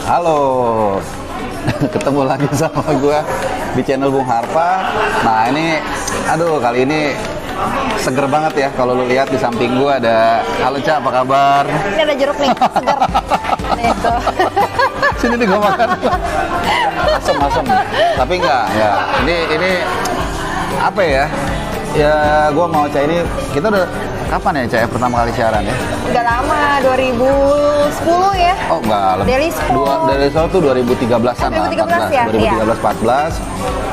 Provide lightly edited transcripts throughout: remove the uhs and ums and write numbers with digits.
Halo, ketemu lagi sama gue di channel Bung Harpa. Nah ini, aduh kali ini seger banget ya. Kalau lu lihat di samping gue ada, halo Ca, apa kabar? Ini ada jeruk nih, segar. Itu. Sini nih gue makan. Asem-asem. Tapi enggak, ya. Ini apa ya? Ya gue mau Ca ini, kita udah kapan ya Ca ya pertama kali siaran ya? Udah lama, 2010 ya. Oh enggak, Daily Sport. Daily Sport tuh 2013-an lah, 2013 ya? 2013-14.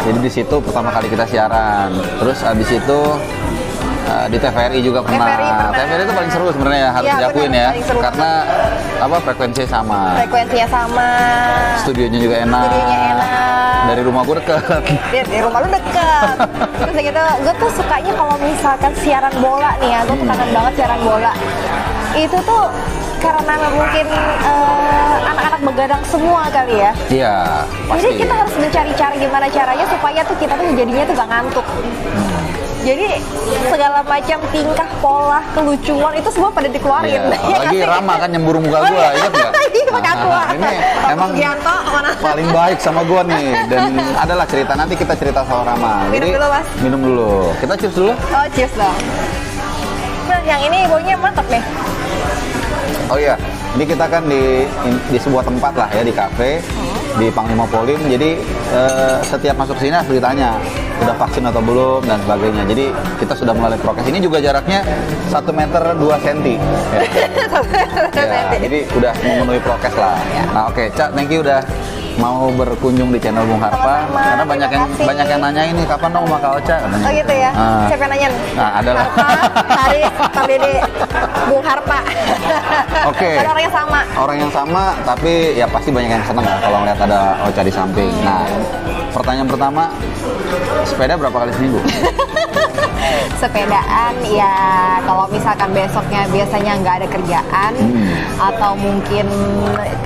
Jadi di situ pertama kali kita siaran. Terus abis itu di TVRI juga pernah. TVRI itu paling seru sebenarnya, harus diakuin ya. Karena apa, frekuensinya sama. Frekuensinya sama. Studionya juga enak. Dari rumah gue deket. Dari rumah lu deket. Terus gitu, gue tuh sukanya kalau misalkan siaran bola nih ya, gue tuh kangen banget siaran bola. Itu tuh karena mungkin anak-anak begadang semua kali ya. Iya, pasti. Jadi kita harus mencari cara gimana caranya supaya tuh kita tuh jadinya tuh gak ngantuk. Jadi segala macam tingkah, pola, kelucuan itu semua pada dikeluarin. Iya. Apalagi Rama kan nyembur muka gua, ingat nggak? Iya, pakai aqua. Ini emang Gianto, paling baik sama gua nih. Dan adalah cerita, nanti kita cerita soal Rama. Minum dulu, Mas. Minum dulu. Kita cheers dulu. Oh, cheers dong. Nah, yang ini baunya mantap nih. Oh iya, ini kita kan di sebuah tempat lah ya, di kafe, di Panglima Polim. Jadi setiap masuk sini harus ditanya udah vaksin atau belum dan sebagainya. Jadi kita sudah melalui prokes. Ini juga jaraknya 1 meter 2 cm. Ya, jadi udah memenuhi prokes lah. Nah oke, Ca, thank you udah mau berkunjung di channel Bung Harpa. Sama-sama, Karena banyak yang nanya ini kapan dong sama Kak Ocha katanya. Oh gitu ya? Siapa yang nanyain? Nah, adalah Haris, Kak Dede, Bung Harpa. Oke. Ada orang yang sama. Orang yang sama, tapi ya pasti banyak yang seneng ya kalau ngeliat ada Ocha di samping. Nah, pertanyaan pertama, sepeda berapa kali seminggu? Sepedaan ya kalau misalkan besoknya biasanya nggak ada kerjaan atau mungkin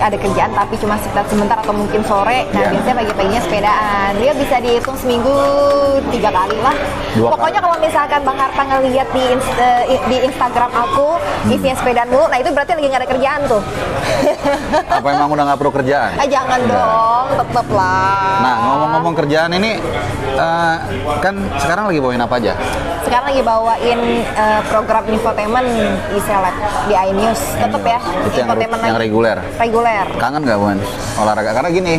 ada kerjaan tapi cuma sebentar atau mungkin sore, nah biasanya pagi-paginya sepedaan. Dia bisa dihitung seminggu 3 kali lah. Pokoknya kalau misalkan Bang Harpa ngeliat di Instagram aku isinya sepedaan mulu, nah itu berarti lagi nggak ada kerjaan tuh. Apa emang udah nggak perlu kerjaan? Jangan dong, tetep lah. Nah, ngomong-ngomong kerjaan ini, kan sekarang lagi bawain apa aja? Sekarang lagi bawain program infotainment di Seleb, di iNews. Tetep ya, Itu infotainment yang reguler. Reguler. Kangen nggak Bun olahraga? Karena gini,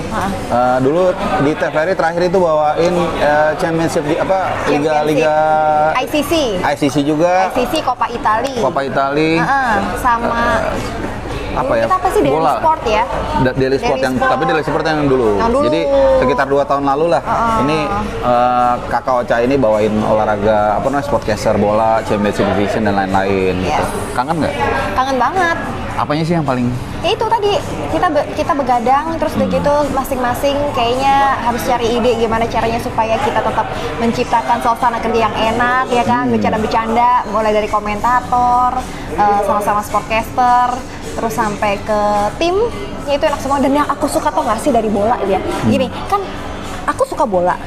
dulu di TVRI terakhir itu bawain championship di apa? Liga ICC juga. ICC Coppa Italia. Coppa Italia. Sama apa ya? Kita apa sih, Daily bola. Sport ya? Daily Sport yang tapi Daily Sport yang dulu. Jadi sekitar 2 tahun lalu lah. Ini Kakak Ocha ini bawain olahraga apa namanya, sportcaster bola, championship division dan lain-lain gitu. Kangen nggak? Kangen banget. Apanya sih yang paling? Ya itu tadi kita begadang terus udah gitu masing-masing kayaknya harus cari ide gimana caranya supaya kita tetap menciptakan suasana kerja yang enak ya kan, bercanda-bercanda mulai dari komentator, sama-sama sportcaster, terus sampai ke tim, ya itu enak semua. Dan yang aku suka tuh nggak sih dari bola ya, gini kan aku suka bola,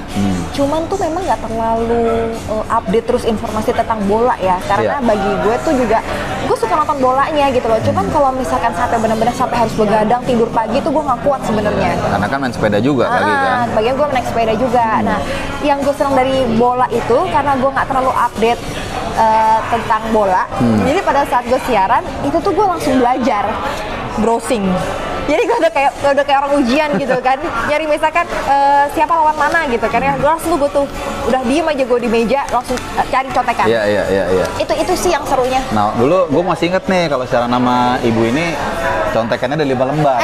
cuman tuh memang nggak terlalu update terus informasi tentang bola ya, karena bagi gue tuh juga gue suka nonton bolanya gitu loh. Cuman kalau misalkan sampai benar-benar sampai harus begadang tidur pagi tuh gue nggak kuat sebenarnya. Karena kan main sepeda juga lagi kan. Bagian gue naik sepeda juga. Nah, yang gue senang dari bola itu karena gue nggak terlalu update tentang bola. Jadi pada saat gue siaran itu tuh gue langsung belajar browsing. Jadi gue udah kayak orang ujian gitu kan, nyari misalkan siapa lawan mana gitu kan ya, gue langsung gue tuh udah diem aja gue di meja langsung cari contekan. Iya. Itu sih yang serunya. Nah dulu gue masih inget nih kalau secara nama ibu ini contekannya ada 5 lembar.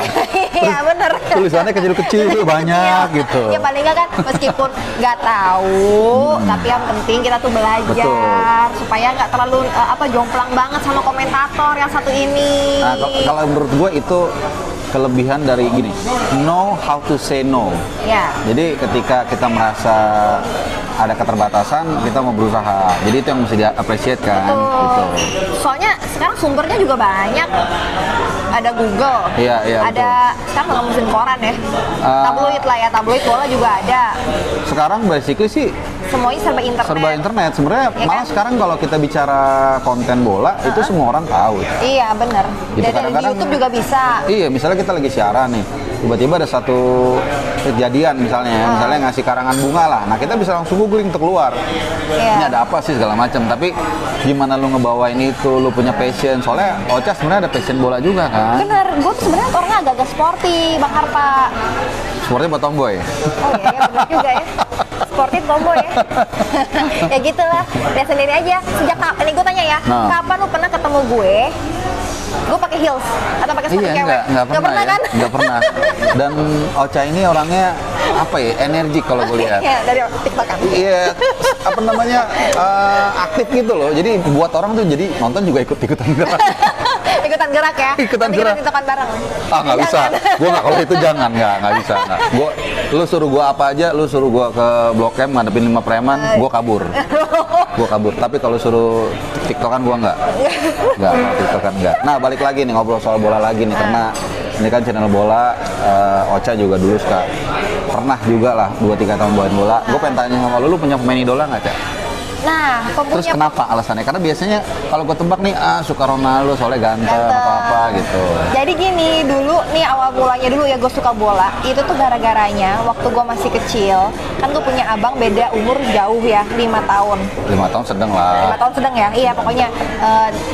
Iya bener. Tulisannya kecil-kecil banyak gitu. Ya paling nggak kan meskipun nggak tahu, tapi yang penting kita tuh belajar supaya nggak terlalu jomplang banget sama komentator yang satu ini. Nah kalau menurut gue itu kelebihan dari gini, know how to say no. Ya. Jadi ketika kita merasa ada keterbatasan, kita mau berusaha. Jadi itu yang mesti di-appreciate kan. Gitu. Soalnya sekarang sumbernya juga banyak. Ada Google. Iya, ada betul. Sekarang nggak koran ya. Tabloid lah ya, tabloid bola juga ada. Sekarang basically sih semuanya serba internet. Serba internet. Sebenarnya Ya malah kan? sekarang kalau kita bicara konten bola itu semua orang tahu. Iya bener. Gitu, Dan di kadang-kadang- YouTube juga bisa. Iya, misalnya kita lagi siaran nih, tiba-tiba ada satu kejadian misalnya, misalnya ngasih karangan bunga lah. Nah kita bisa langsung googling untuk keluar. Iya. Ini ada apa sih segala macam. Tapi gimana lu ngebawain itu, lu punya passion. Soalnya Ocha sebenarnya ada passion bola juga kan. Bener, gue tuh sebenarnya orangnya agak-agak sporty, Bang Harpa. Seperti buat tomboy. Oh iya, ya, bener juga ya. Sporty tomboy ya. Ya gitulah, lihat sendiri aja. Sejak kapan, nih gue tanya ya, Nah. kapan lu pernah ketemu gue pakai heels atau pakai sepatu Iya, cewek? nggak pernah ya, kan? nggak pernah. Dan Ocha ini orangnya apa ya, energi kalau gue lihat. Iya, dari TikTok kan. Iya, apa namanya, aktif gitu loh. Jadi buat orang tuh jadi nonton juga ikut-ikutan gerak. Ikutan gerak ya. Ikutan Nanti gerak. kita tiktokan bareng. Ah nggak bisa, Jangan. gue nggak, kalau itu jangan, nggak bisa. Nggak. Lu suruh gue apa aja, lu suruh gue ke Blok M ngadepin 5 preman, gue kabur. Gue kabur. Tapi kalau suruh tiktokan gue nggak, kalau tiktokan nggak. Nah balik lagi nih ngobrol soal bola lagi nih, karena ini kan channel bola. Ocha juga dulu suka, pernah juga lah 2-3 tahun bawain bola. Gue pengen tanya sama lu punya pemain idola nggak, Cak? Nah, Terus pempunya kenapa alasannya? Karena biasanya kalau gue tebak nih, suka Ronaldo soalnya ganteng atau apa gitu. Jadi gini, dulu nih awal mulanya dulu ya gue suka bola. Itu tuh gara-garanya waktu gue masih kecil, kan gue punya abang beda umur jauh ya, 5 tahun. 5 tahun sedang 5 lah. tahun sedang ya, iya pokoknya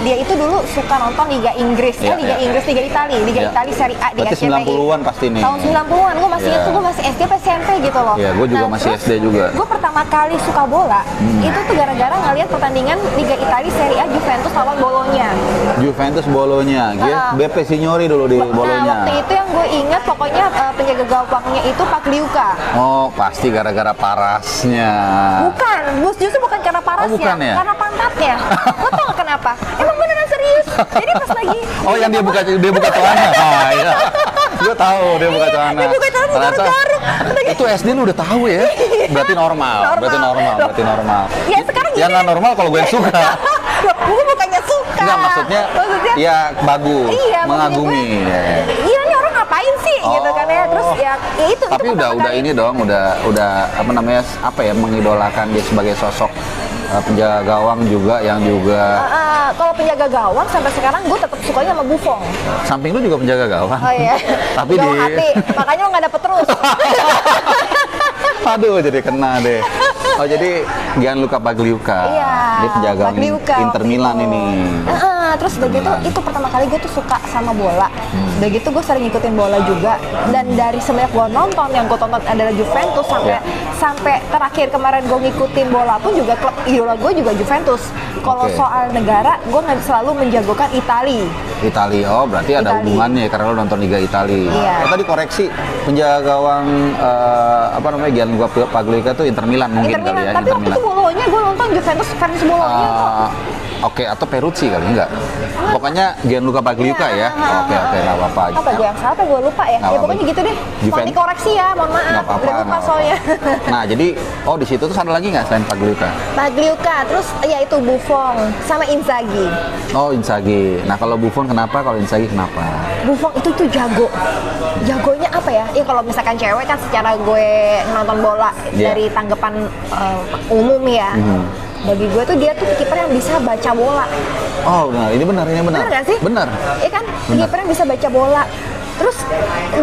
dia itu dulu suka nonton Liga Inggris, Iya, Liga iya. Inggris, Liga Itali, Liga Iya. Itali Serie A di Berarti RCTI. 90-an pasti nih. Tahun 90-an, gue masih Iya. itu, gue masih SD apa SMP gitu loh. Iya, gue juga masih SD juga. Gue pertama kali suka bola, itu tuh gara-gara ngeliat pertandingan Liga Itali Serie A Juventus lawan Bologna. Juventus Bologna, BP Signori dulu di Nah, Bologna. waktu itu yang gue ingat pokoknya penjaga gawangnya itu Pagliuca. Oh, pasti gara-gara parasnya. Bukan, justru bukan karena parasnya, bukan ya? karena pantatnya. Lo tau gak kenapa? Emang beneran serius. Jadi pas lagi Oh, yang dia buka celana. Ah, iya. Gue tahu dia buka celana. Dia buka celana, Ternyata garuk-garuk. itu SD lu udah tahu ya. Berarti normal. Berarti normal. Ya sekarang Yang nggak normal kalau gue yang suka. Loh, gue bukannya suka. Enggak, maksudnya ya bagus, Iya, mengagumi. Iya nih orang ngapain sih gitu kan ya. Terus ya itu Tapi itu udah pertama kali. ini dong, udah apa namanya, apa ya, mengidolakan dia sebagai sosok penjaga gawang juga yang juga. Kalau penjaga gawang sampai sekarang gue tetap sukanya sama Buffon. Samping lu juga penjaga gawang. Oh iya. Tapi Gawang di hati. Makanya lo nggak dapet terus. Aduh, jadi kena deh. Oh, jadi Gianluca Pagliuca. Iya. Dia penjaga Pagliuca Inter waktu Milan itu. ini. Terus udah gitu itu pertama kali gue tuh suka sama bola. Udah gitu gue sering ngikutin bola juga. Dan dari semenjak gue nonton, yang gue tonton adalah Juventus sampai Iya. sampai terakhir kemarin gue ngikutin bola pun juga klub idola gue juga Juventus. Kalau Oke. soal negara, gue nggak selalu menjagokan Itali. Italia, oh berarti ada Itali. hubungannya karena lo nonton Liga Italia. Iya. Oh, tadi koreksi, penjaga gawang apa namanya, Gianluca Pagliuca itu Inter Milan mungkin Inter kali Milan. ya. Tapi waktu itu Bologna gue nonton Juventus versus Bologna kok. Oke, atau Peruzzi kali enggak? Pokoknya Gianluca Pagliuca ya. Oke, nggak apa-apa. Apa gue yang salah, apa gue lupa ya? Nggak Ya apa-apa. pokoknya gitu deh. Mohon Juventus. dikoreksi ya, mohon maaf. Nggak apa-apa. Udah lupa nggak soalnya. apa-apa. Nah, jadi di situ tuh ada lagi nggak selain Pagliuca? Pagliuca, terus ya itu Buffon sama Inzaghi. Oh, Inzaghi. Nah, kalau Buffon kenapa? Kalau Inzaghi kenapa? Buffon itu tuh jago. Jagonya apa ya? Ya kalau misalkan cewek kan secara gue nonton bola Iya. dari tanggapan umum ya. Bagi gue tuh dia tuh kiper yang bisa baca bola. Oh, benar. Ini benar. Bener gak sih? Benar. Iya kan? Bener. Kiper yang bisa baca bola. Terus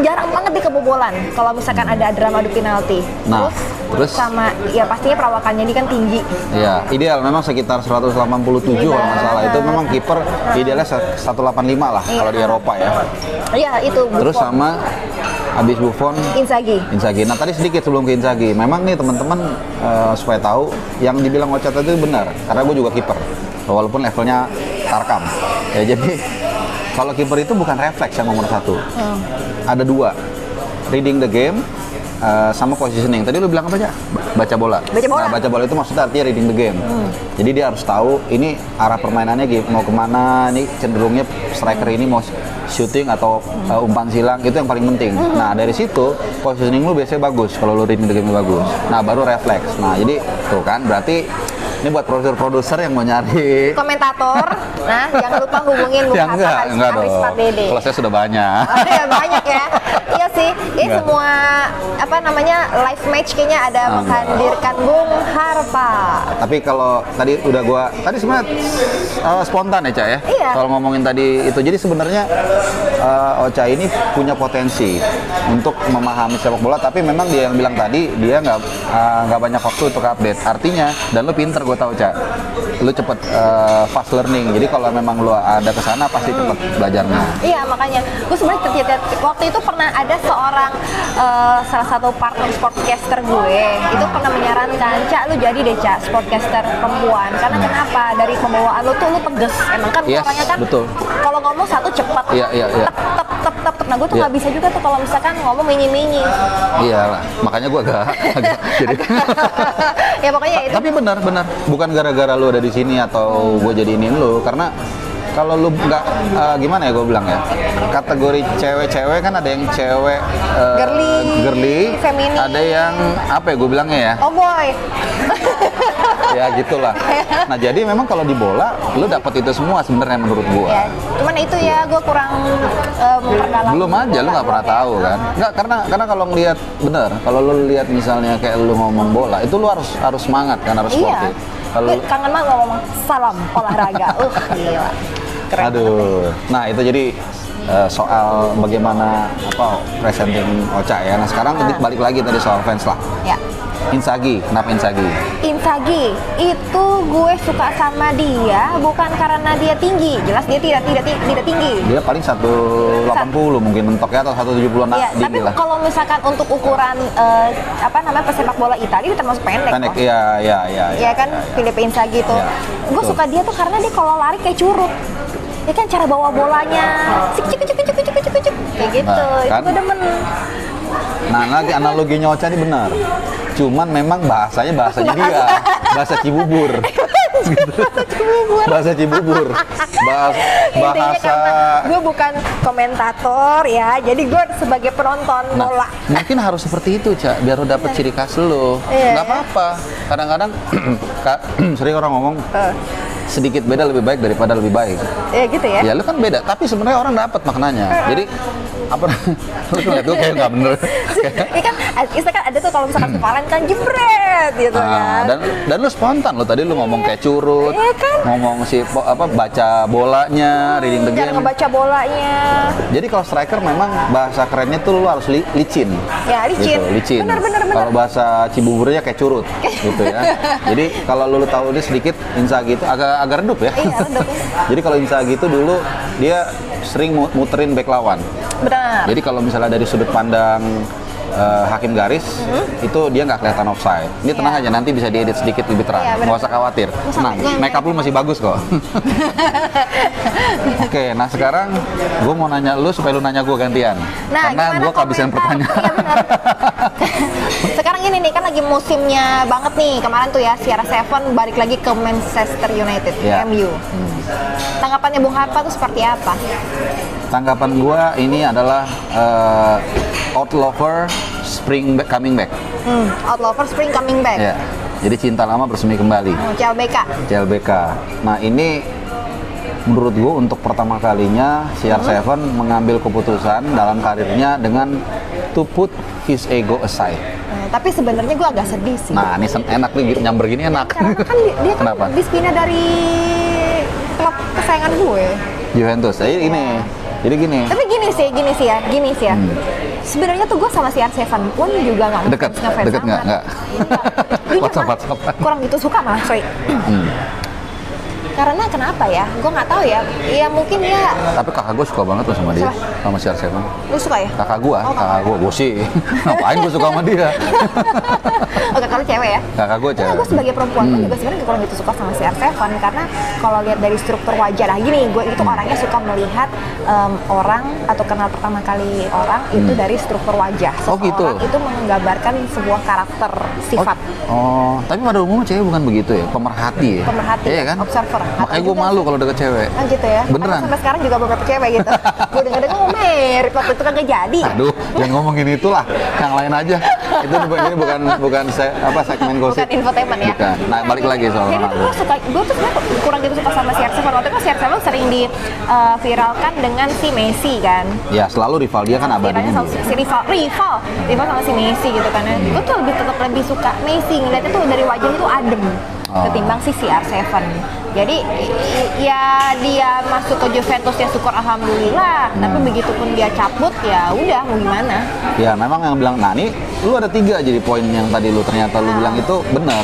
jarang banget dia kebobolan kalau misalkan ada drama adu penalti. Nah, terus? sama ya pastinya perawakannya ini kan tinggi. Iya, ideal memang sekitar 187 kalau nggak salah. Itu memang kiper idealnya 185 lah kalau di Eropa ya. Iya, itu Terus Buffon. sama habis Buffon Inzaghi. Inzaghi. Nah tadi sedikit sebelum ke Inzaghi, memang nih teman-teman supaya tahu yang dibilang Ocha itu benar, karena gue juga kiper, walaupun levelnya tarkam. Ya jadi kalau kiper itu bukan refleks yang nomor satu, ada dua, reading the game sama positioning. Tadi lu bilang apa aja? Baca bola. Baca bola. Nah, baca bola itu maksudnya artinya reading the game. Jadi dia harus tahu ini arah permainannya mau kemana, nih cenderungnya striker ini mau shooting atau umpan silang, itu yang paling penting. Nah dari situ positioning lu biasanya bagus kalau lu reading the game bagus. Nah baru refleks. Nah jadi tuh kan berarti ini buat produser yang mau nyari. Komentator, nah jangan lupa hubungin Bung Ya Hatta enggak dong. Aris Pardede. Kalau saya sudah banyak. Oh, ya banyak ya. Iya sih, sih. Ini Enggak. semua apa namanya live match kayaknya ada menghadirkan Bung Harpa. Tapi kalau tadi sebenarnya spontan ya Ca ya. Iya. Kalau ngomongin tadi itu, jadi sebenarnya Ocha ini punya potensi untuk memahami sepak bola, tapi memang dia yang bilang tadi dia nggak banyak waktu untuk update. Artinya, dan lu pinter gue tahu Ca, lu cepet fast learning. Jadi kalau memang lu ada kesana pasti cepet belajarnya. Iya, makanya gue sebenarnya waktu itu pernah ada seorang salah satu partner sportcaster gue itu pernah menyarankan, Cak, lu jadi deh Cak sportcaster perempuan. Karena kenapa? Dari pembawaan lu tuh lu tegas. Emang kan Yes, orangnya kan betul. kalau ngomong satu cepat. Iya. Tep. Nah gue tuh nggak bisa juga tuh kalau misalkan ngomong minyi-minyi. Iya lah, makanya gue agak jadi. Ya pokoknya itu. Tapi benar, bukan gara-gara lu ada di sini atau gue jadiin lu, karena kalau lu nggak gimana ya gue bilang ya, kategori cewek-cewek kan ada yang cewek girly, feminin, ada yang apa ya gue bilangnya ya, oh boy. ya gitulah. Nah jadi memang kalau di bola lu dapat itu semua sebenarnya menurut gue. Ya, cuman itu ya gue kurang memperdalam. Belum aja, lu nggak pernah tahu kan? Nggak, karena kalau ngelihat bener, kalau lu lihat misalnya kayak lu ngomong bola, itu lu harus semangat kan, harus sportif. Kalau kangen banget ngomong salam olahraga. Gila. Keren. Aduh. Nah, itu jadi soal bagaimana presenting Ocha ya. Nah, sekarang balik lagi tadi soal fans lah. Ya. Inzaghi, kenapa Inzaghi? Inzaghi itu gue suka sama dia bukan karena dia tinggi, jelas dia tidak tinggi. Dia paling 180 mungkin mentoknya, atau 170-an Iya, tapi lah. kalau misalkan untuk ukuran pesepak bola Italia dia termasuk pendek. Pendek, kok. iya. Iya kan, Philippe Inzaghi itu. Iya, Gue betul. suka dia tuh karena dia kalau lari kayak curut. Ya kan cara bawa bolanya, cik kayak gitu. Nah, Itu kan? gue demen. Nah, lagi analoginya Ocha ini benar. Cuman memang bahasanya dia, bahasa Cibubur. Bahasa Cibubur. Intinya Bahasa karena gue bukan komentator ya, jadi gue sebagai penonton bola. Mungkin harus seperti itu, Ca, biar lo dapet ciri khas lo. Iya. Nggak apa-apa. Kadang-kadang sering orang ngomong sedikit beda lebih baik daripada lebih baik. Ya gitu ya. Ya lu kan beda, tapi sebenarnya orang dapat maknanya. Jadi apa? Lu lihat gue kayak nggak bener. Ini kan istilah ada tuh kalau misalkan kepala kan jebret gitu kan. Dan lu spontan lo tadi lu ngomong kayak curut, Iya kan? ngomong baca bolanya, reading the Cara game. ngebaca bolanya. Jadi kalau striker memang bahasa kerennya tuh lu harus licin. Ya, licin. Gitu, licin. Benar. Kalau bahasa Cibuburnya kayak curut gitu ya. Jadi kalau lu tahu dia sedikit Inzaghi itu agak redup ya. Iya, redup. Jadi kalau Inzaghi itu dulu dia sering muterin back lawan. Benar. Jadi kalau misalnya dari sudut pandang hakim garis itu dia nggak kelihatan offside. Ini tenang aja, nanti bisa diedit sedikit lebih terang. Iya, benar. Nggak usah khawatir. Tenang, make up lu masih bagus kok. Oke, nah sekarang gue mau nanya lu supaya lu nanya gue gantian. Nah, karena gimana gue kehabisan komentar? pertanyaan. Iya benar. Sekarang ini nih kan lagi musimnya banget nih. Kemarin tuh ya CR7 balik lagi ke Manchester United, Iya. MU. Tanggapannya Bung Harpa tuh seperti apa? Tanggapan gue ini adalah out lover coming back. Outlover Spring coming back. Ya. Jadi cinta lama bersemi kembali. CLBK. CLBK. Nah ini menurut gue untuk pertama kalinya CR7 mengambil keputusan dalam karirnya dengan to put his ego aside. Tapi sebenarnya gue agak sedih sih. Nah ini enak nih, nyamber gini enak. Karena kan dia kan Kenapa? habis pindah dari klub kesayangan gue. Juventus. Jadi gini. Tapi gini sih ya. Sebenarnya tuh gue sama CR7 pun juga nggak Deket ngefans nggak? amat. Iya. WhatsApp. Kurang gitu suka malah, sorry. Karena kenapa ya? Gue nggak tahu ya. Ya mungkin ya. Tapi kakak gue suka banget tuh sama dia, sama CR7. Lu suka ya? Kakak gue sih. Ngapain gue suka sama dia? Oke, kalau cewek ya. Kakak gue Karena cewek. gue sebagai perempuan pun juga sebenarnya kurang gitu suka sama CR7 karena kalau lihat dari struktur wajah, nah gini, gue itu orangnya suka melihat orang atau kenal pertama kali orang itu dari struktur wajah. Oh, gitu. Seseorang itu menggambarkan sebuah karakter sifat. Oh, tapi pada umumnya cewek bukan begitu ya, pemerhati ya? Pemerhati, Iya kan? observer. Makanya Atau gue juga- malu kalau deket cewek. Ah gitu ya? Beneran. Karena sampai sekarang juga beberapa cewek gitu. Gue denger-denger mau merit, waktu itu kagak jadi. Aduh, jangan ngomongin itulah, yang lain aja. Ini bukan itulah segmen gosip. Bukan infotainment ya. Bukan. Nah, balik lagi soal Jadi Ronaldo. gue tuh sebenarnya kurang gitu suka sama CR7. Waktu itu CR7 sering di viralkan dengan si Messi kan. Ya, selalu rival dia kan abadinya. Viralnya sama si rival sama si Messi gitu kan. Gue tuh tetap lebih suka Messi, ngeliatnya tuh dari wajahnya tuh adem ketimbang si CR7. Jadi ya dia masuk ke Juventus ya syukur alhamdulillah. Tapi begitupun dia cabut ya udah mau gimana. Ya, memang yang bilang, nah ini lu ada 3 jadi poin yang tadi lu ternyata lu bilang itu benar.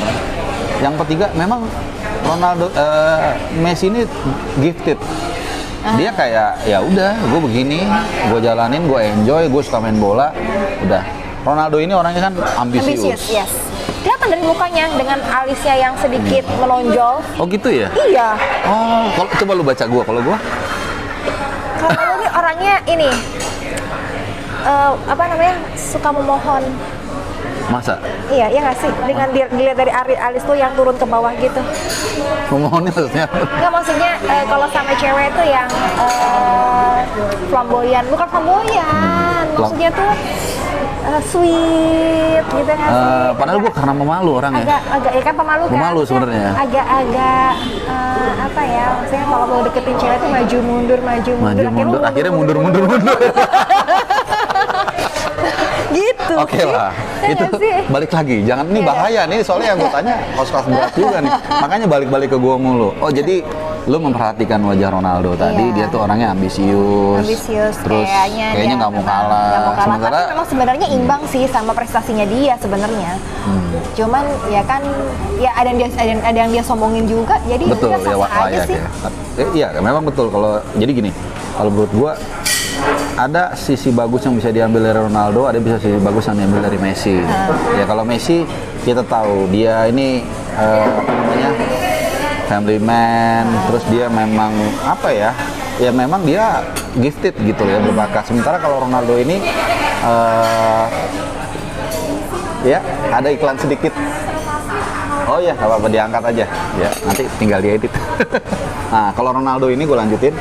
Yang ketiga memang Ronaldo Messi ini gifted. Dia kayak ya udah, gue begini, gue jalanin, gue enjoy, gue suka main bola, udah. Ronaldo ini orangnya kan ambisius. Yes. Kelihatan dari mukanya dengan alisnya yang sedikit menonjol. Oh gitu ya? Iya. Oh, coba lu baca gue, kalau gue Kalau lu nih orangnya ini apa namanya suka memohon. masa Iya nggak sih? Dengan dilihat dari alis tuh yang turun ke bawah gitu. memohonnya maksudnya? Nggak maksudnya kalau sama cewek tuh yang flamboyan, bukan flamboyan, maksudnya tuh sweet gitu kan sih? Padahal gue karena pemalu orangnya. Agak ya kan pemalu kan? Pemalu sebenarnya. Agak apa ya? Maksudnya kalau mau deketin cewek tuh maju mundur. Akhirnya mundur. Gitu. Oke lah, Ya itu nggak sih? balik lagi. Jangan, ini Iya. bahaya nih soalnya yang gue tanya kos-kos berat juga nih. Makanya balik-balik ke gue mulu. Oh jadi lu memperhatikan wajah Ronaldo tadi, Iya. dia tuh orangnya ambisius. Terus kayaknya nggak mau Nggak kalah. mau kalah. Sementara Tapi memang sebenarnya imbang sih sama prestasinya dia sebenarnya. Cuman ya kan ya ada yang dia sombongin juga. Jadi betul udah ya sah-sah aja layak sih. ya. Iya, memang betul. Kalau jadi gini, kalau menurut gue ada sisi bagus yang bisa diambil dari Ronaldo, ada bisa sisi bagus yang diambil dari Messi. Ya kalau Messi kita tahu dia ini apa namanya family man, terus dia memang apa ya? Ya memang dia gifted gitu ya, berbakat. Sementara kalau Ronaldo ini ya ada iklan sedikit. Oh ya, nggak apa-apa diangkat aja. Ya nanti tinggal diedit. Nah kalau Ronaldo ini gue lanjutin.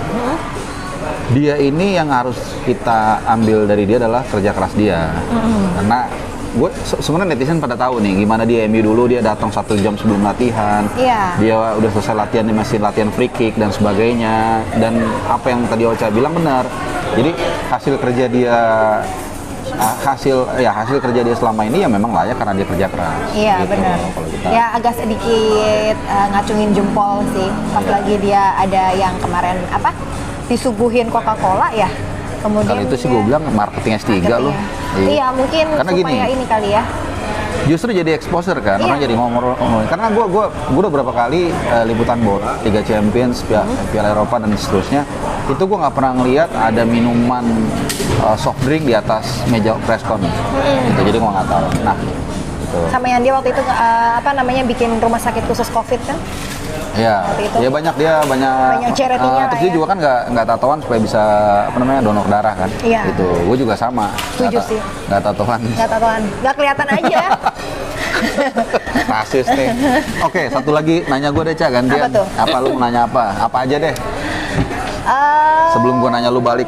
Dia ini yang harus kita ambil dari dia adalah kerja keras dia. Karena gue sebenarnya netizen pada tahu nih gimana dia MU dulu, dia datang 1 jam sebelum latihan. Iya. Dia udah selesai latihan, dia masih latihan free kick dan sebagainya. Dan apa yang tadi Ocha bilang benar. Jadi hasil kerja dia selama ini ya memang layak karena dia kerja keras. Iya gitu, benar. kalau kita. Ya agak sedikit ngacungin jempol sih. Pas lagi dia ada yang kemarin apa disuguhin Coca-Cola ya. Kemudian Kalau itu sih gue bilang marketing S3 loh. Iya mungkin Karena supaya gini, ini kali ya. justru jadi exposure kan, Iya. orang jadi ngomong. Karena gue udah berapa kali liputan bola, Liga Champions, Piala Eropa dan seterusnya, itu gue nggak pernah ngeliat ada minuman soft drink di atas meja press con. Gitu, jadi gue nggak tahu. Nah, gitu. Sama yang dia waktu itu apa namanya bikin rumah sakit khusus COVID kan? Ya, Seperti itu. ya banyak charity-nya lah terus dia ya. juga kan nggak tatoan supaya bisa apa namanya donor darah kan. Iya. Gitu. Gue juga sama. Setuju sih. Nggak tatoan. Nggak tatoan, nggak kelihatan aja. Rasis nih. Oke, satu lagi nanya gue deh, Ca, gantian. Apa tuh? Apa lu mau nanya apa? Apa aja deh. Sebelum gue nanya lu balik.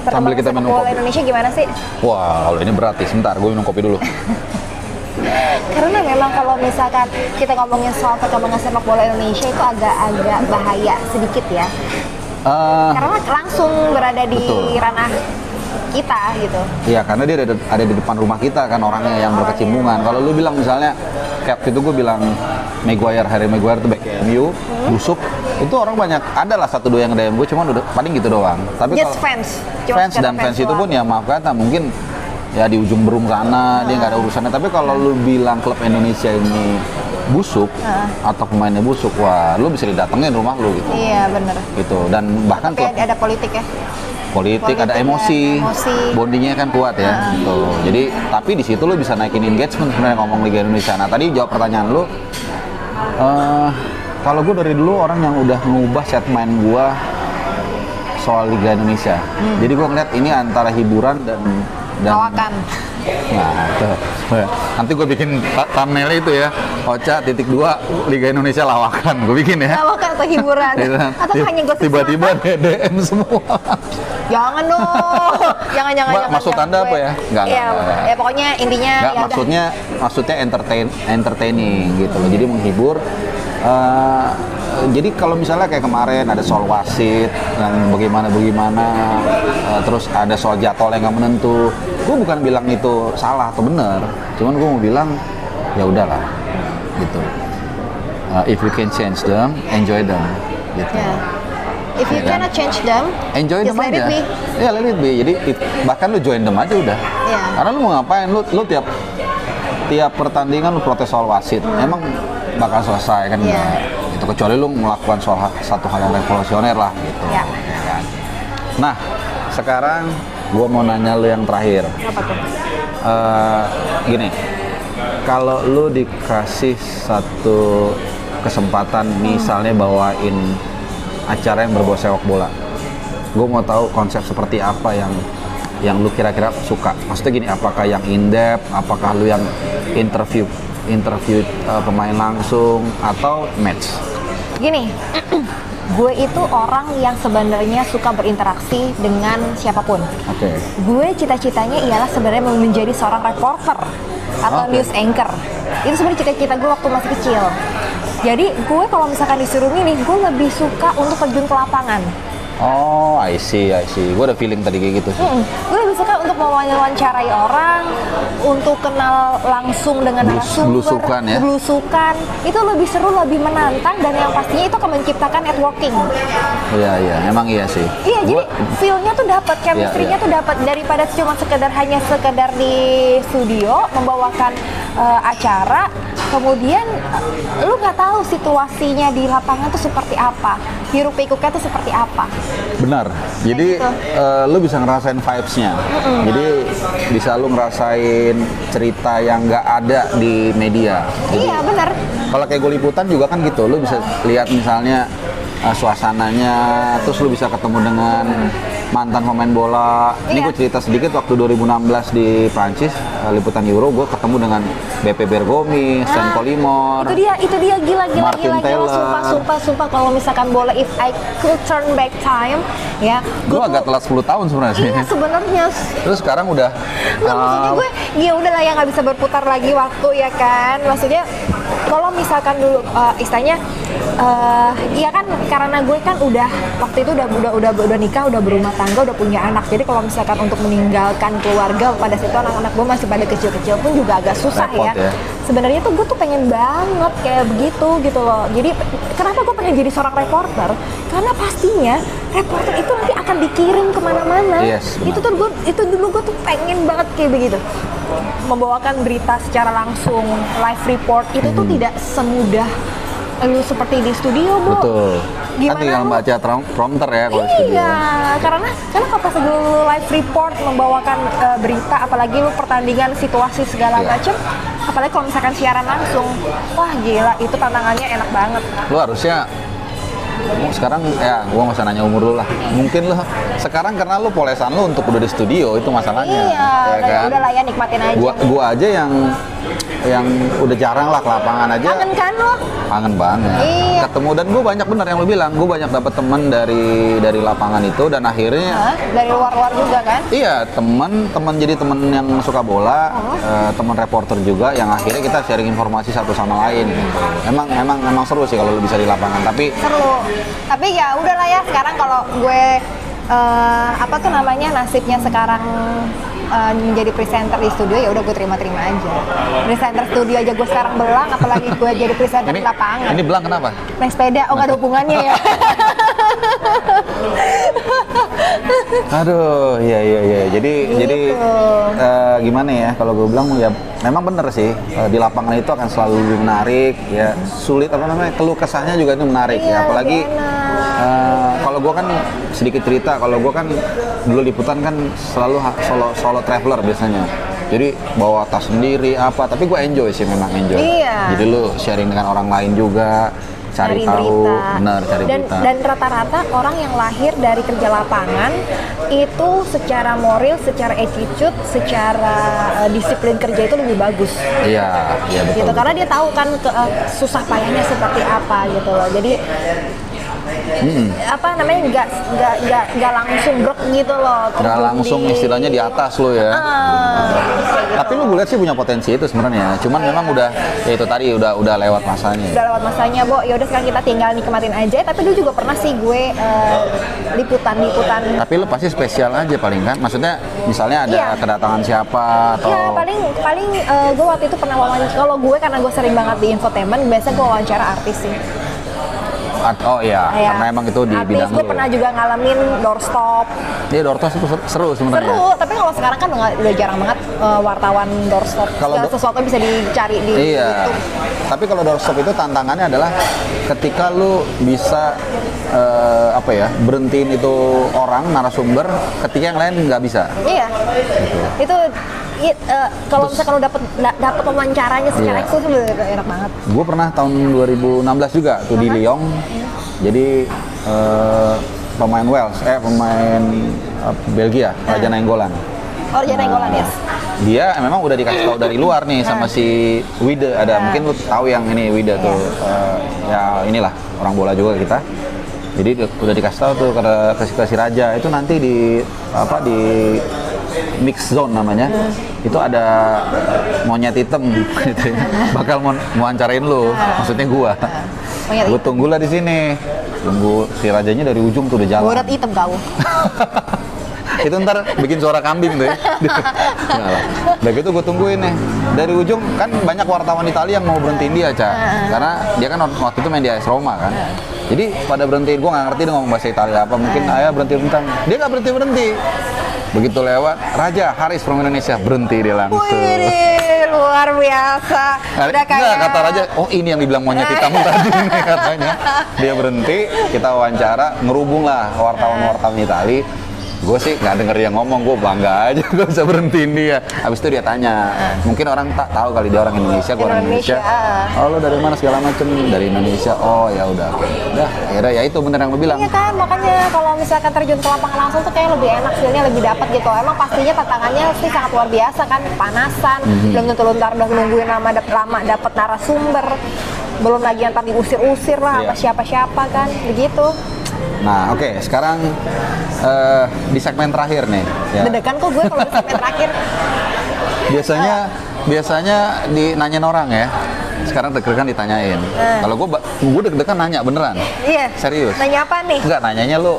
Sambil kita Perkembangan minum sepak bola kopi. Indonesia gimana sih? Wah, kalau ini berat nih. Sebentar, gue minum kopi dulu. Karena memang kalau misalkan kita ngomongin soal perkembangan sepak bola Indonesia itu agak bahaya sedikit ya. Karena langsung berada di Betul. ranah kita gitu. Iya, karena dia ada di depan rumah kita kan orangnya yang berkecimpungan. Kalau lu bilang misalnya kayak waktu itu gue bilang Harry Maguire tuh back MU, busuk, itu orang banyak, adalah 1-2 yang DM gue, cuman udah paling gitu doang. Tapi Just kalau fans. Cuma fans sekedar dan fans itu doang. pun ya maaf kata mungkin ya di ujung berung sana dia nggak ada urusannya. Tapi kalau lu bilang klub Indonesia ini busuk atau pemainnya busuk, wah lu bisa didatengin rumah lu gitu. Iya bener. Gitu. Dan bahkan Tapi klub ada politik ya. politik, ada Politik, emosi, emosi. bondingnya kan kuat ya. Gitu. Jadi tapi di situ lu bisa naikin engagement sebenarnya ngomong Liga Indonesia. Nah tadi jawab pertanyaan lu, kalau gue dari dulu orang yang udah ngubah set main gue soal Liga Indonesia. Jadi gue ngeliat ini antara hiburan dan Lawakan. Nah, tuh. Nanti gue bikin thumbnail itu ya. Ocha .2 Liga Indonesia lawakan. Gue bikin ya. Lawakan atau hiburan? Atau hanya gosip tiba-tiba DM semua. Jangan dong. Jangan. Maksud Anda apa ya? Enggak. Ya pokoknya intinya Enggak, ya udah. maksudnya entertaining gitu loh. Jadi menghibur. Jadi kalau misalnya kayak kemarin ada soal wasit yang bagaimana, terus ada soal jadwal yang nggak menentu, gue bukan bilang itu salah atau benar, cuman gue mau bilang ya udahlah, gitu. If you can change them, enjoy them, gitu. Yeah. If you Ya kan? cannot change them, Enjoy just them let aja. it be. Ya let it be. Jadi bahkan lu join them aja udah. Iya. Karena lu mau ngapain? Lu tiap pertandingan lu protes soal wasit, emang bakal selesai kan? Iya. Enggak. Itu kecuali lu melakukan satu hal yang revolusioner lah gitu. Iya. Ya kan? Nah, sekarang gua mau nanya lu yang terakhir. Apa tuh? Gini, kalau lu dikasih satu kesempatan misalnya bawain acara yang berbau sepak bola, gue mau tahu konsep seperti apa yang lu kira-kira suka. Maksudnya gini, apakah yang in depth, apakah lu yang interview pemain langsung atau match? Gini, gue itu orang yang sebenarnya suka berinteraksi dengan siapapun. Oke. Gue cita-citanya ialah sebenarnya menjadi seorang reporter atau Oke. news anchor. Itu sebenarnya cita-cita gue waktu masih kecil. Jadi gue kalau misalkan disuruh milih, gue lebih suka untuk terjun ke lapangan. Oh, I see. Gue ada feeling tadi kayak gitu sih. Gue lebih suka untuk mewawancarai orang, untuk kenal langsung dengan narasumber, Belusukan ya? belusukan. Itu lebih seru, lebih menantang, dan yang pastinya itu akan menciptakan networking. Iya, emang iya sih. Iya, jadi Gua- feel-nya tuh dapat, chemistry-nya Iya. tuh dapat daripada cuma hanya sekedar di studio membawakan acara, kemudian lu nggak tahu situasinya di lapangan tuh seperti apa, hiruk pikuknya tuh seperti apa. Benar. Jadi gitu. lu bisa ngerasain vibes-nya. Jadi bisa lu ngerasain cerita yang nggak ada di media. Jadi, Iya, benar. kalau kayak gue liputan juga kan gitu, lu bisa lihat misalnya suasananya, terus lu bisa ketemu dengan mantan pemain bola. Ini Iya. gue cerita sedikit, waktu 2016 di Prancis, liputan Euro, gue ketemu dengan BP Bergomi, Stan Collymore. Itu dia gila Martin Taylor. sumpah kalau misalkan bola, if I could turn back time ya, Gue gua agak tuh- telat 10 tahun sebenarnya sih. Iya sebenarnya. Terus sekarang udah Nggak, maksudnya gue, ya udahlah ya nggak bisa berputar lagi waktu ya kan. Maksudnya kalau misalkan dulu istilahnya, iya kan karena gue kan udah waktu itu udah nikah, udah berumah tangga, udah punya anak. Jadi kalau misalkan untuk meninggalkan keluarga pada situ anak-anak gue masih pada kecil-kecil pun juga agak susah Repot ya. Sebenarnya tuh gue tuh pengen banget kayak begitu gitu loh. Jadi kenapa gue pengen jadi seorang reporter? Karena pastinya reporter itu nanti akan dikirim kemana-mana. Yes, benar. Itu dulu gue tuh pengen banget kayak begitu, membawakan berita secara langsung, live report itu tuh tidak semudah lu seperti di studio, Bu. betul. Gimana Kan tinggal lu? baca prompter ya kalau di studio. Iya, karena pas lu live report membawakan berita, apalagi lu pertandingan, situasi segala Iya. macem, apalagi kalau misalkan siaran langsung, wah gila, itu tantangannya enak banget. Lu harusnya sekarang ya gua nggak usah nanya umur lu lah. Mungkin lu sekarang karena lu polesan lu untuk udah di studio itu masalahnya. Iya, ya dan kan? udah lah ya, nikmatin aja. Gua aja yang udah jarang lah ke lapangan aja. Kangen kan lo? Kangen banget. Iya. Ketemu, dan gue banyak bener yang lu bilang, gue banyak dapat temen dari lapangan itu, dan akhirnya Hah? Dari luar-luar juga kan? iya, temen jadi temen yang suka bola, temen reporter juga, yang akhirnya kita sharing informasi satu sama lain. Emang seru sih kalau lu bisa di lapangan, tapi Seru. Tapi ya udahlah ya, sekarang kalau gue nasibnya sekarang menjadi presenter di studio, ya udah gue terima-terima aja. Presenter studio aja gue sekarang belang, apalagi gue jadi presenter di lapangan. ini belang kenapa? Naik sepeda, nggak ada hubungannya ya. Aduh, iya. Jadi gimana ya? Kalau gue bilang ya memang bener sih, di lapangan itu akan selalu lebih menarik ya. Sulit keluh kesahnya juga itu menarik Iya, ya. Apalagi kalau gue kan sedikit cerita, kalau gue kan dulu liputan kan selalu solo traveler biasanya. Jadi bawa tas sendiri tapi gue enjoy sih, memang enjoy. Iya. Jadi lu sharing dengan orang lain juga. cari tahu, benar, cari berita. Dan rata-rata orang yang lahir dari kerja lapangan itu secara moral, secara attitude, secara disiplin kerja itu lebih bagus. Iya, iya betul. Gitu, karena dia tahu kan susah payahnya seperti apa gitu loh. Jadi apa namanya nggak langsung brok gitu loh. Nggak langsung istilahnya di atas lo ya. Gitu. Tapi lu gue lihat sih punya potensi itu sebenarnya. Cuman memang udah ya itu tadi udah lewat masanya. Udah lewat masanya, Bo. Ya udah sekarang kita tinggal nikmatin aja. Tapi dulu juga pernah sih gue liputan. Tapi lu pasti spesial aja paling kan? Maksudnya misalnya ada Iya. kedatangan siapa atau Iya, paling gue waktu itu pernah wawancara. Kalau gue karena gue sering banget di infotainment, biasa gue wawancara artis sih. oh iya, Kayak karena emang itu di artis, bidang gue lu. pernah juga ngalamin doorstop. Iya, doorstop itu seru sebenarnya. Seru, tapi kalau sekarang kan udah jarang banget wartawan doorstop. Kalau Segala sesuatu bisa dicari di Iya. YouTube. Tapi kalau doorstop itu tantangannya adalah ketika lu bisa berhentiin itu orang narasumber, ketika yang lain nggak bisa. Iya. Itu kalau misalkan lu dapet wawancaranya secara Iya. eksklusif udah enak banget. Gue pernah tahun 2016 juga tuh di Lyon. Jadi pemain Belgia, Raja Nainggolan. Oh, Raja Nainggolan, yes. Dia memang udah dikasih tahu dari luar nih sama si Wide. Ada mungkin lu tahu yang ini Wide tuh. Ya inilah orang bola juga kita. Jadi udah dikasih tahu tuh ke si Raja itu nanti di mix zone namanya. Itu ada monyet hitam gitu ya. Bakal mau wawancarain lu. Maksudnya gua. Monyet Gua hitam. tunggulah di sini. Tunggu si rajanya dari ujung tuh udah jalan. Borat hitam kau. Itu ntar bikin suara kambing tuh ya. Nah, lah. Udah gitu gue tungguin nih. Dari ujung kan banyak wartawan Italia yang mau berhentiin dia, Ca. Karena dia kan waktu itu main di AS Roma kan. Jadi pada berhentiin, gue nggak ngerti dia ngomong bahasa Italia apa. Mungkin ayah berhenti bentar. Dia nggak berhenti. Begitu lewat, Raja Haris from Indonesia berhenti dia langsung. Wih, luar biasa. Udah kayak Nggak, kata Raja, oh ini yang dibilang monyet hitam tadi nih katanya. Dia berhenti, kita wawancara, ngerubung lah wartawan-wartawan Itali. Gue sih nggak denger dia ngomong, gue bangga aja gue bisa berhentiin dia. Habis itu dia tanya, mungkin orang tak tahu kali dia orang Indonesia, gue orang Indonesia. Oh lo dari mana segala macem? Dari Indonesia. Oh ya udah, udah. Ya itu bener yang lo bilang. Iya kan, makanya kalau misalkan terjun ke lapangan langsung tuh kayak lebih enak, feelnya lebih dapat gitu. Emang pastinya tantangannya sih sangat luar biasa kan, panasan, belum tentu lu ntar udah nungguin lama dapet narasumber, belum lagi yang tadi diusir-usir lah, Iya. sama siapa-siapa kan, begitu. Nah oke, sekarang di segmen terakhir nih. Ya. Deg-degan kok gue kalau di segmen terakhir. Biasanya nanyain orang ya. Sekarang deg-degan ditanyain. Kalau gue deg-degan nanya beneran. Iya. Serius. Nanya apa nih? Enggak, nanyanya lu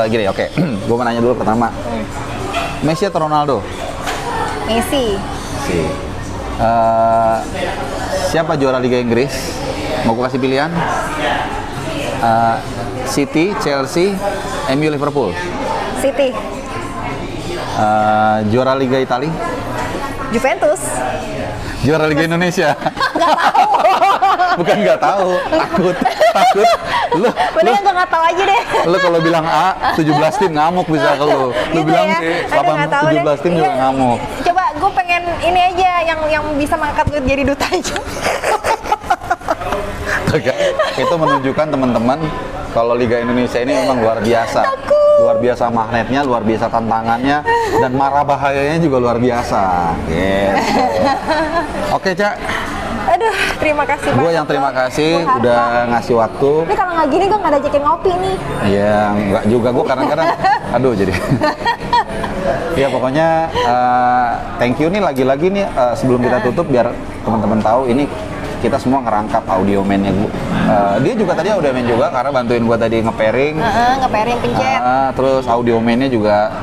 gini, oke. Gue mau nanya dulu pertama. Messi atau Ronaldo? Messi. Siapa juara Liga Inggris? Mau gue kasih pilihan? City, Chelsea, MU, Liverpool. City. Juara Liga Italia? Juventus. Juara Liga Indonesia? Bukan nggak tahu, takut. Mendingan gue nggak tahu aja deh. Lu kalau bilang A, 17 tim ngamuk bisa ke lu. Lu Gitu bilang ya? sih, Aduh, nggak tahu 17 tim deh. juga Iya. ngamuk. Coba gue pengen ini aja yang bisa mengangkat gue jadi duta aja. Itu menunjukkan teman-teman kalau Liga Indonesia ini memang luar biasa. Luar biasa magnetnya, luar biasa tantangannya, dan marah bahayanya juga luar biasa. Gitu. Oke, Cak. Aduh, terima kasih banget. Gue yang terima kasih Bung Harta. udah ngasih waktu. Ini kalau nggak gini gue nggak ada ajakin ngopi nih. Iya, enggak juga gue kadang-kadang. Aduh, jadi. Ya pokoknya thank you nih lagi-lagi nih sebelum kita tutup biar teman-teman tahu ini kita semua ngerangkap audio man-nya gue. Dia juga tadi audio man juga karena bantuin gue tadi nge-pairing. Nge-pairing pencet. Terus audio man-nya juga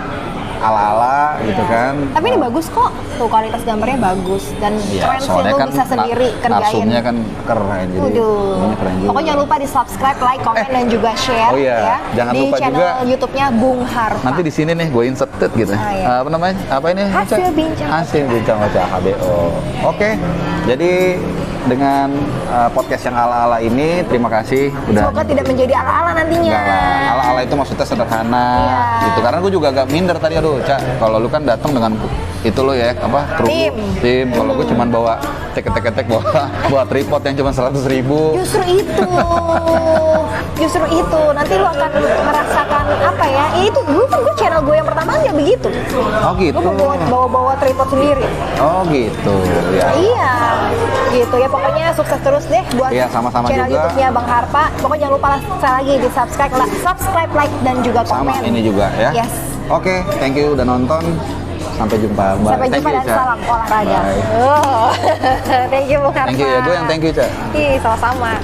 ala-ala gitu kan. Tapi ini bagus kok, tuh kualitas gambarnya bagus dan Iya, keren sih soalnya lo kan bisa sendiri kerjain. narsumnya kan keren jadi Waduh. ini keren juga. Pokoknya jangan lupa di subscribe, like, comment dan juga share oh iya, ya jangan di lupa channel juga YouTube-nya Bung Harta. nanti di sini nih gue inserted gitu. iya. Apa namanya? Apa ini? Hasil bincang Hasil bincang baca HBO. Oke. Jadi dengan podcast yang ala-ala ini terima kasih udah. Semoga tidak menjadi ala-ala nantinya. Enggak lah, ala-ala itu maksudnya sederhana Iya. gitu. Karena gue juga agak minder tadi, aduh, Cak, kalau lu kan datang dengan itu lo ya apa kru Tim. tim. Kalau gue cuman bawa tek bawa tripod yang cuma 100.000. Justru itu nanti lu akan merasakan apa ya? Itu dulu kan gue channel gue yang pertama nggak begitu. Oh gitu. Gue bawa tripod sendiri. Oh gitu ya. Iya, gitu ya. Pokoknya sukses terus deh buat Iya, sama-sama channel juga. YouTube-nya Bang Harpa. Pokoknya jangan lupa sekali lagi di subscribe, like dan juga komen. Sama ini juga ya. Yes. Oke, thank you udah nonton. Sampai jumpa. Bye. Sampai Thank jumpa you, dan Ica. salam olahraga. Bye. Oh. Thank you Bang Harpa. Thank you ya, gue yang thank you, Ca. Ih, sama-sama.